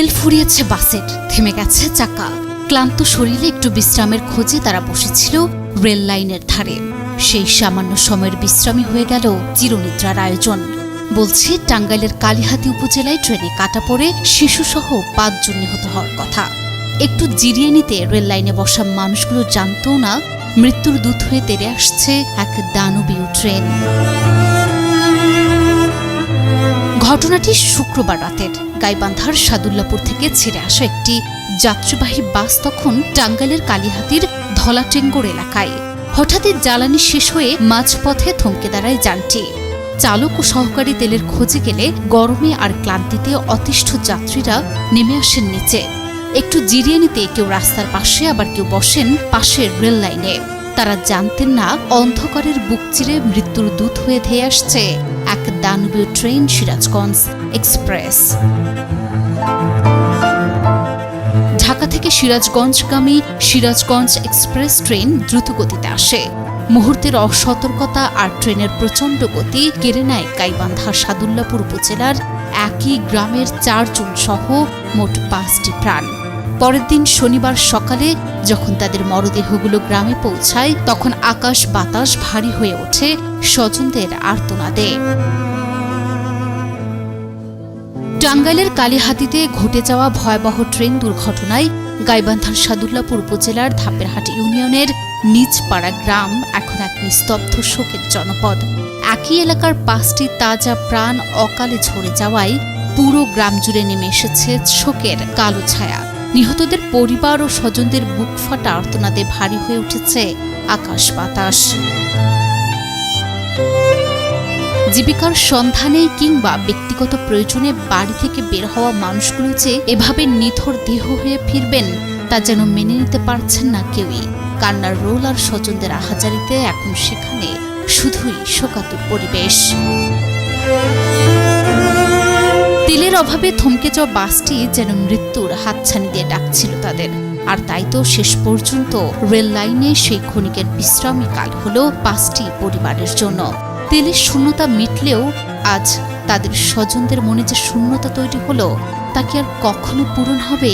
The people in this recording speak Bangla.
তেল ফুরিয়েছে বাসের, থেমে গেছে চাকা। ক্লান্ত শরীরে একটু বিশ্রামের খোঁজে তারা বসেছিল রেল লাইনের ধারে। সেই সামান্য সময়ের বিশ্রামই হয়ে গেল চিরনিদ্রার আয়োজন। বলছি, টাঙ্গাইলের কালিহাতী উপজেলায় ট্রেনে কাটা পড়ে শিশুসহ 5 জন নিহত হওয়ার কথা। একটু জিরিয়ে নিতে রেল লাইনে বসা মানুষগুলো জানতও না মৃত্যুর দূত হয়ে তেড়ে আসছে এক দানবীয় ট্রেন। ঘটনাটি শুক্রবার রাতের। গাইবান্ধার সাদুল্লাপুর থেকে ছেড়ে আসা একটি যাত্রীবাহী বাস তখন টাঙ্গাইলের কালিহাতীর ধলাটেঙ্গর এলাকায়। হঠাৎই জ্বালানি শেষ হয়ে মাঝপথে থমকে দাঁড়ায় যানটি। চালক ও সহকারী তেলের খোঁজে গেলে গরমে আর ক্লান্তিতে অতিষ্ঠ যাত্রীরা নেমে আসেন নিচে। একটু জিরিয়ে নিতে কেউ রাস্তার পাশে, আবার কেউ বসেন পাশের রেল লাইনে। তারা জানতেন না অন্ধকারের বুক চিরে মৃত্যুর দূত হয়ে ধেয়ে আসছে এক দানবীয় ট্রেন, সিরাজগঞ্জ এক্সপ্রেস। ঢাকা থেকে সিরাজগঞ্জগামী সিরাজগঞ্জ এক্সপ্রেস ট্রেন দ্রুত গতিতে আসে। মুহূর্তের অসতর্কতা আর ট্রেনের প্রচণ্ড গতি কেড়ে নেয় গাইবান্ধা সাদুল্লাপুর উপজেলার একই গ্রামের 4 জন সহ মোট 5টি প্রাণ। পরের দিন শনিবার সকালে যখন তাদের মরদেহগুলো গ্রামে পৌঁছায়, তখন আকাশ বাতাস ভারী হয়ে ওঠে স্বজনদের আর্তনাদে। টাঙ্গাইলের কালিহাতীতে ঘটে যাওয়া ভয়াবহ ট্রেন দুর্ঘটনায় গাইবান্ধার সাদুল্লাপুর উপজেলার ধাপেরহাট ইউনিয়নের নিজপাড়া গ্রাম এখন এক নিস্তব্ধ শোকের জনপদ। একই এলাকার 5টি তাজা প্রাণ অকালে ঝরে যাওয়ায় পুরো গ্রাম জুড়ে নেমে এসেছে শোকের কালো ছায়া। নিহতদের পরিবার ও স্বজনদের বুক ফাটা আর্তনাদে ভারী হয়ে উঠেছে আকাশ বাতাস। জীবিকার সন্ধানে কিংবা ব্যক্তিগত প্রয়োজনে বাড়ি থেকে বের হওয়া মানুষগুলো যে এভাবে নিথর দেহ হয়ে ফিরবেন, তা যেন মেনে নিতে পারছেন না কেউই। কান্নার রোল আর স্বজনদের আহাজারিতে এখন সেখানে শুধুই শোকাতুর পরিবেশ। তেলের অভাবে থমকে যাওয়া বাসটি যেন মৃত্যুর হাতছানি দিয়ে ডাকছিল তাদের। আর তাই তো শেষ পর্যন্ত রেল লাইনে সেই ক্ষণিকের বিশ্রামী কাল হল 5টি পরিবারের জন্য। তেলের শূন্যতা মিটলেও আজ তাদের স্বজনদের মনে যে শূন্যতা তৈরি হলো, তা কি আর কখনো পূরণ হবে?